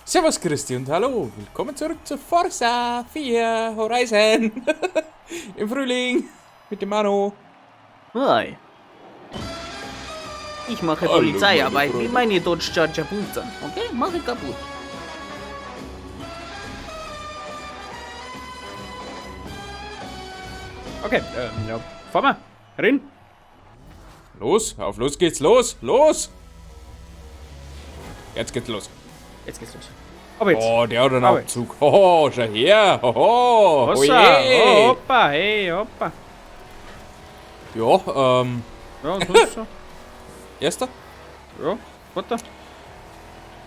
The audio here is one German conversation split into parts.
Servus Christi und hallo, willkommen zurück zu Forza 4 Horizon im Frühling mit dem Manu. Hi. Ich mache Hallo, Polizeiarbeit meine wie meine Dodge Charger 15. Okay, mache kaputt. Okay, ja. Fahr mal. Rein. Los geht's, los! Jetzt geht's los. Jetzt geht's los. Aber jetzt. Oh, der hat einen Aber Abzug. Oh, schau her. Oh, Hossa. je. Oh, hoppa, hey, hoppa. Ja, Ja, und sonst so? erster? Ja, zweiter.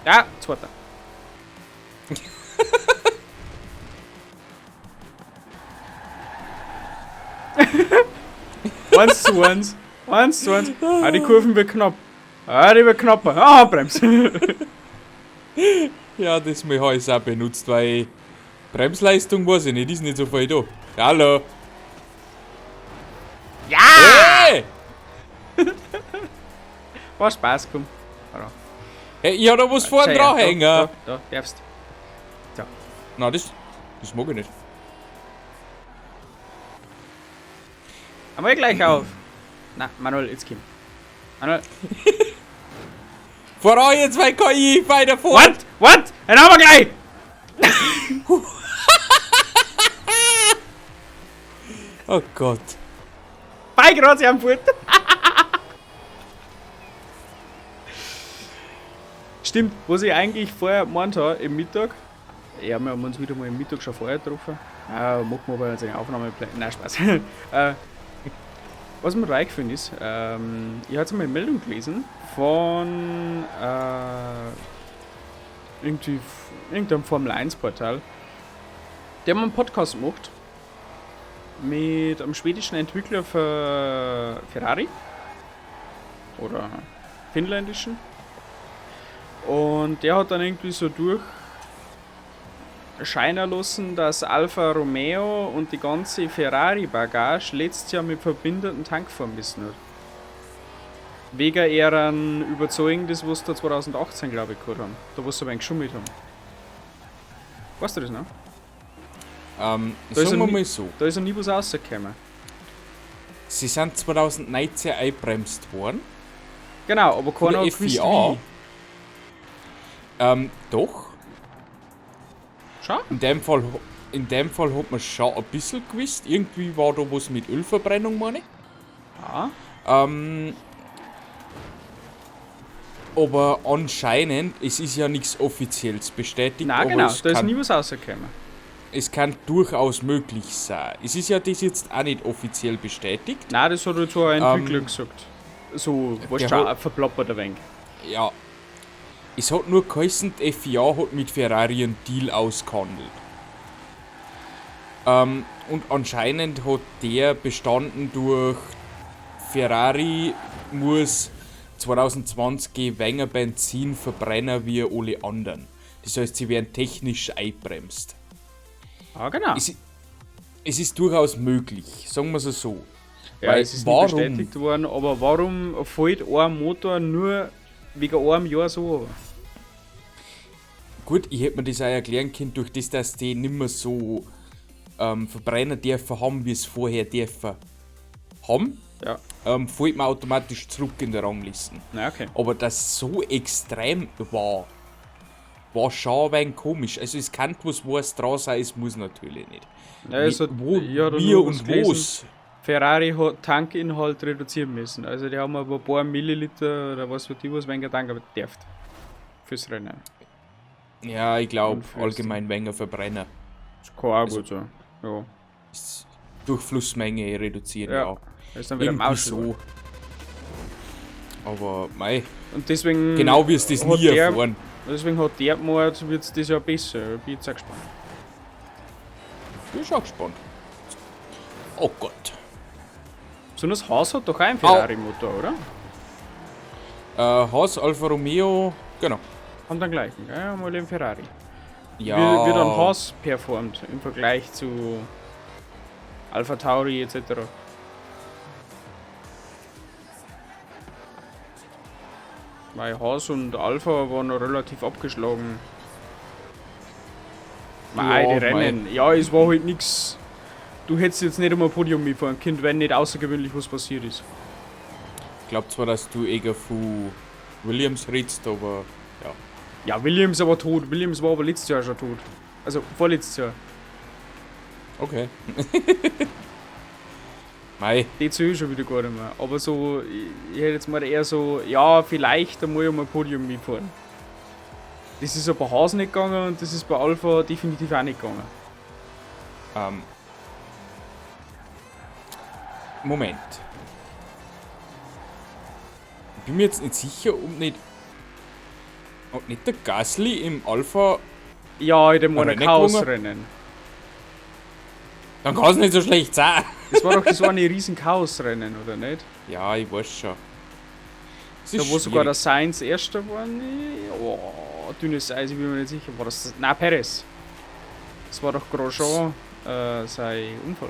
Ja, zweiter. Eins zu eins. Eins zu eins. Ah, die Kurven wird knapp. Ah, die wird knapper. Ah, Bremse. Ja, das habe ich auch benutzt, weil Bremsleistung weiß ich nicht, ist nicht so viel da. Hallo. Ja! Hey! War Spaß, komm. Hey, ich hab da was vorne Schau her, dranhängen. Da, darfst. So. Nein, das mag ich nicht. Einmal gleich auf. Na, Manuel, jetzt komm. Manuel. Voran jetzt, weil KI weiter vor. What? Dann haben wir gleich! Oh Gott. Bei gerade am Fuß. Stimmt, was ich eigentlich vorher gemeint habe, im Mittag. Ja, wir haben uns wieder mal im Mittag schon vorher getroffen. Machen wir aber jetzt eine Aufnahme. Nein, Spaß. Was mir reingefallen ist, ich habe jetzt mal eine Meldung gelesen von irgendeinem Formel 1 Portal. Der haben einen Podcast gemacht mit einem schwedischen Entwickler für Ferrari oder finnländischen. Und der hat dann irgendwie so scheinen lassen, dass Alfa Romeo und die ganze Ferrari-Bagage letztes Jahr mit verbindenden Tank fahren müssen hat. Wegen ihren Überzeugendes, was da 2018, glaube ich, gehabt haben. Da, was sie aber geschummelt haben. Weißt du das noch? Sagen ist wir nie- mal so. Da ist ja nie was rausgekommen. Sie sind 2019 einbremst worden. Genau, aber Von keiner der hat gewusst, FIA. wie. Doch. Schau. In dem Fall hat man schon ein bisschen gewusst. Irgendwie war da was mit Ölverbrennung, meine ich. Ja. Aber anscheinend, es ist ja nichts Offizielles bestätigt. Nein, aber genau, es da ist kann, nie was rausgekommen. es kann durchaus möglich sein. Es ist ja das jetzt auch nicht offiziell bestätigt. Nein, das hat jetzt so ein Entwickler gesagt. So, was der schon hat- verplappert ein wenig. Ja. Es hat nur geheißen, die FIA hat mit Ferrari einen Deal ausgehandelt. Und anscheinend hat der bestanden durch Ferrari muss 2020 weniger Benzin verbrennen wie alle anderen. Das heißt, sie werden technisch einbremst. Ah, genau. Es ist durchaus möglich, sagen wir es so. Ja, Weil es ist warum- nicht bestätigt worden, aber warum fällt ein Motor nur wegen einem Jahr so runter? Gut, ich hätte mir das auch erklären können, durch das, dass die nicht mehr so verbrennen dürfen haben, wie es vorher dürfen haben, Ja, fällt man automatisch zurück in der Rangliste. na okay. Aber das so extrem war schon ein wenig komisch. Also es kann was dran sein, es muss natürlich nicht. Ja, es hat, ich hab da Wie nur was und gelesen, was. Ferrari hat Tankinhalt reduzieren müssen. Also die haben aber ein paar Milliliter oder was für die was weniger Tank, aber dürft. Fürs Rennen. Ja, ich glaube Und fürs- allgemein weniger verbrennen. Das kann auch gut sein. Ja. Ist durch Flussmenge reduzieren, Ja. ja. Das ist dann wieder im Irgendwie Ausschlag. so. Aber mei, Und deswegen. genau wie es das hat nie der- erfahren. Deswegen hat der gemeint, wird es das Jahr besser. Ich bin jetzt auch gespannt. Bin schon gespannt. Oh Gott. So das Haus hat doch auch einen Ferrari-Motor, oder? Haas, Alfa Romeo, genau. Haben den gleichen, gell? Mal den Ferrari. Ja, Wie dann Haas performt im Vergleich zu Alpha Tauri etc. Weil Haas und Alpha waren noch relativ abgeschlagen Mei, die Ja, Rennen. Ja, es war halt nix. Du hättest jetzt nicht einmal ein Podium mitfahren können, wenn nicht außergewöhnlich was passiert ist. Ich glaube zwar, dass du eher von Williams redest, aber ja. Ja, Williams aber tot. Williams war aber letztes Jahr schon tot. Also vorletztes Jahr. Okay. Mei, Die zähle ich schon wieder gar nicht mehr. Aber so, ich hätte jetzt mal eher so, ja, vielleicht einmal um ein Podium mitfahren. Das ist aber Haas nicht gegangen und das ist bei Alpha definitiv auch nicht gegangen. Moment. Ich bin mir jetzt nicht sicher, ob nicht der Gasly im Alpha. Ja, in dem einen Rennen Chaosrennen. Dann kann es nicht so schlecht sein. Das war ein riesen Chaosrennen, oder nicht? Ja, ich weiß schon. Es Da ist wo sogar der schwierig. Sainz erster war. Nee. Oh, dünnes Eis, ich bin mir nicht sicher. War das. Nein, Perez. Das war doch Grosjean sein Unfall.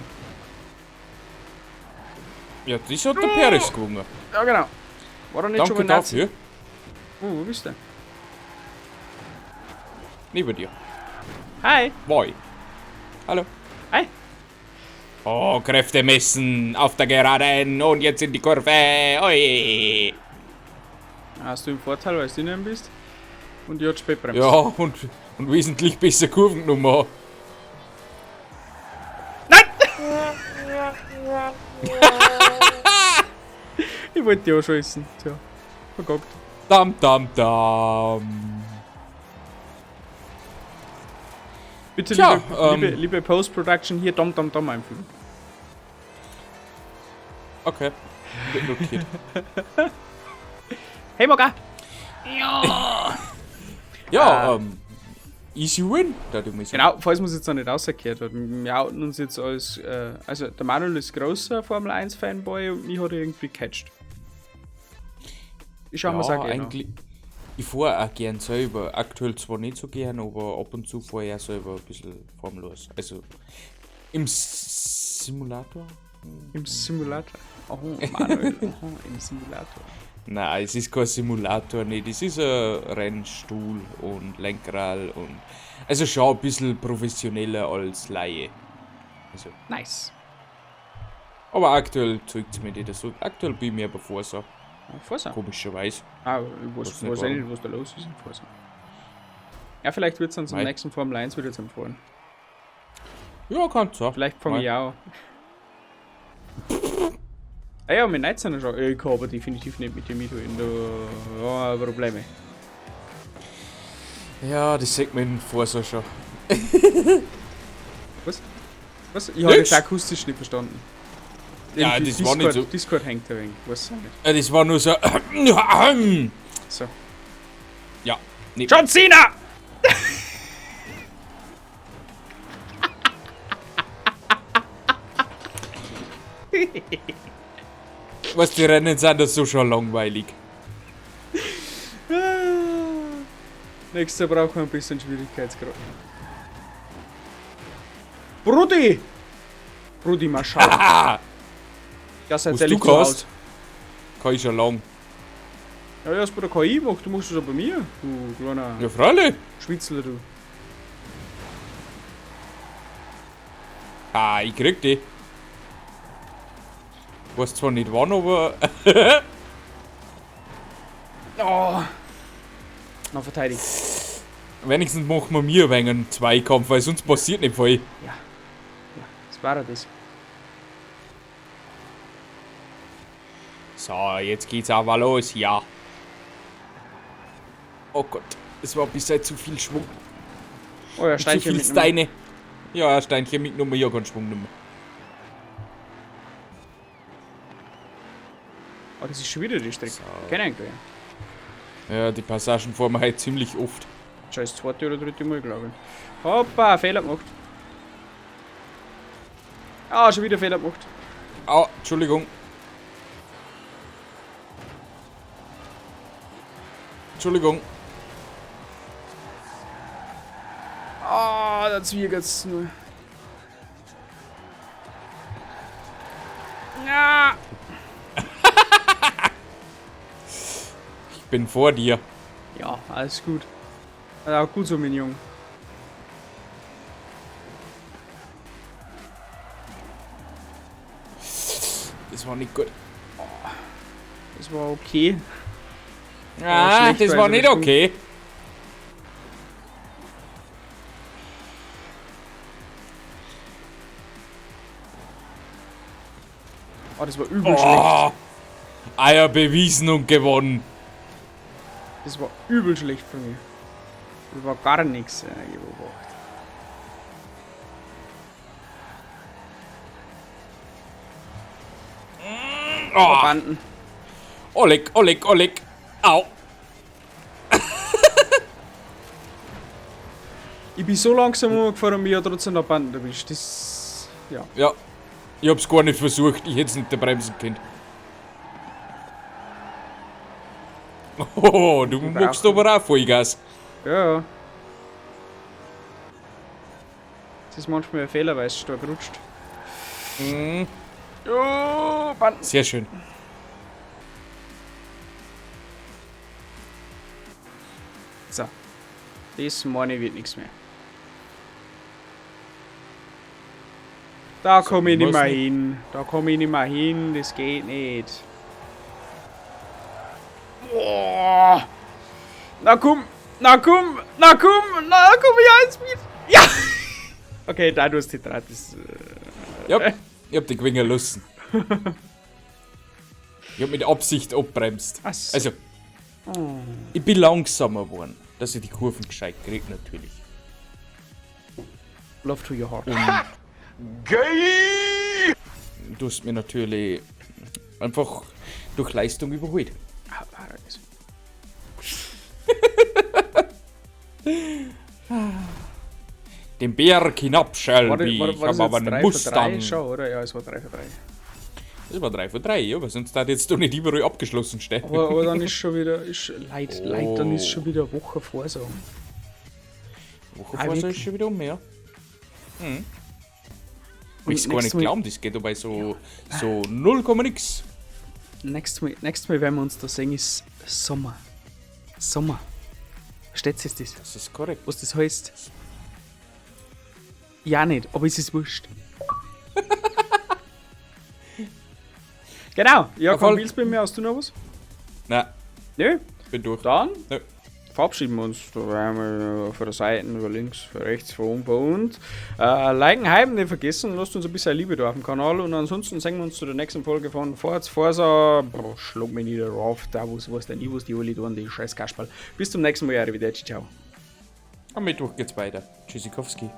Ja, das hat der Perez gewonnen. Ja, genau. War er nicht schon Danke bei Nazi? dafür. Oh, wo bist du? Neben dir. Hi. Moi. Hallo. Hi. Oh, Kräfte messen auf der Geraden und jetzt in die Kurve. Oi. Hast du einen Vorteil, weil du innen bist? Und die hat Spätbremse. Ja, und wesentlich besser Kurvennummer. Ich wollte ja schon essen. Tja, vergockt. Dam, dam, dam. Bitte, Tja, liebe Post-Production, hier Dom Dom Dom einfügen. Okay. Wird notiert. Hey, Moga! Ja, easy win, da du mich Genau, falls man es jetzt noch nicht rausgekehrt hat. Wir outen uns jetzt als. Also, der Manuel ist großer Formel 1 Fanboy und mich hat er irgendwie gecatcht. Ich schau mir es auch gerne an. eigentlich. Ich fahre auch gern selber. Aktuell zwar nicht so gern, aber ab und zu fahre ich auch selber ein bisschen formlos. Also im Simulator? Im Simulator. Oh, Manuel. Oh, im Simulator. Nein, es ist kein Simulator, nicht. Es ist ein Rennstuhl und Lenkrad und. Also schon ein bisschen professioneller als Laie. Also, Nice. aber aktuell zeigt es mir nicht so. Aktuell bin ich mir aber Forsa, Forza. komischerweise. Ah, ich Was weiß nicht nicht, was da los ist in Forza. Ja, vielleicht wird es uns im Mei. nächsten Formel 1 wieder zum Fahren. Ja, kann sein. Vielleicht fange Mei. ich auch. Ah ja, mit 19 schon. Ich kann aber definitiv nicht mit dem Mito in der Probleme. Ja, das sieht man in Forsa schon. Was? Was? Ich habe Nix. das akustisch nicht verstanden. Ja, Irgendwie das war nicht so. Discord hängt ein wenig. Weiß auch nicht. Das war nur so. So. Ja, nee. John Cena! Was die Rennen sind, das so schon langweilig. Nächstes Jahr brauchen wir ein bisschen Schwierigkeitsgrad. Brudi! Brudi, mal schauen. Ah, Ja, seid was ehrlich du zu kannst, Hause. kann ich schon lang. Ja, erst bei der KI gemacht, du machst es auch bei mir. Du kleiner Ja, freilich. Schwitzler, du. Ah, ich krieg die. Weiß zwar nicht wann, aber. Oh. Noch verteidigt. Wenigstens machen wir mir ein wenig einen Zweikampf, weil sonst passiert nicht viel. Ja, das war das. So, jetzt geht's aber los, ja. Oh Gott, es war bisher zu viel Schwung. Oh ja, Zu Steinchen viel mitnehmen. Steine. Ja, Steinchen mitgenommen, ja, kein Schwung mehr. Oh, das ist schon wieder die Strecke. So. Keine Ahnung. Ja, die Passagen fahren wir halt ziemlich oft. Schon das zweite oder dritte Mal, glaube ich. Hoppa, Fehler gemacht. Ah, schon wieder Fehler gemacht. Ah, Entschuldigung. Entschuldigung. Ah, da zwiegert's nur. Ja. Ich bin vor dir. Ja, alles gut. Also auch gut so, mein Junge. Das war nicht gut. Das war okay. Ah, schlecht, das weil war so nicht Richtung- okay. Oh, das war übel schlecht. Oh, Eier bewiesen und gewonnen. Das war übel schlecht von mir. Das war gar nichts gebracht. Oh, Banden. Oleg, Oleg, Oleg. Au. Ich bin so langsam umgefahren und mich hat trotzdem noch Banden erwischt. Das. Ja. Ja, ich hab's gar nicht versucht. Ich hätt's nicht bremsen können. Oh, du magst aber auch Vollgas. Ja. Das ist manchmal ein Fehler, weil es stark rutscht. Mhm. Oh, Banden. Sehr schön. So. Das meine ich wird nichts mehr. Da komme ich nicht mehr hin. Da komme ich nicht mehr hin. Das geht nicht. Boah. Na komm. Na komm. Na komm. Na komm ich eins mit. Ja. Okay, da du hast die Draht. Das, Ja, ich hab die Gewinger lassen. Ich hab mit Absicht abbremst. Ach so. Also, ich bin langsamer geworden, dass ich die Kurven gescheit krieg, natürlich. Love to your heart. Du hast mir natürlich einfach durch Leistung überholt. Den Berg hinab, Shelby. Ich hab aber einen Mustang. Schon, oder? Ja, es war 3 für 3. Das war 3 von 3, ja, aber sonst hat jetzt doch nicht überall abgeschlossen stehen. Aber dann ist schon wieder. Leid, dann ist Oh. schon wieder eine Woche vor so. Woche Ah, vor so wirklich? ist schon wieder um, ja. Und Ich gar nicht nächstes Mal- glauben, das geht dabei so 0, nix. Nächstes Mal, wenn wir uns da sehen, ist Sommer. Sommer. Versteht ihr das? Das ist korrekt. Was das heißt? Ja, nicht, aber es ist wurscht. Genau, ja, voll. komm, willst du bei mir aus, du noch was? Nein, Nö, bin durch. dann Nö. verabschieden wir uns. Da werden wir von der Seite, über links, von rechts, von oben, von unten. Liken, hypen, nicht vergessen. Lasst uns ein bisschen Liebe da auf dem Kanal. Und ansonsten sehen wir uns zu der nächsten Folge von Forza. Schlag mich nicht drauf. Da, wo es denn ich, was die alle tun, die scheiß Kasperl. Bis zum nächsten Mal, arrivederci, ciao. Am Mittwoch geht's weiter. Tschüssikowski.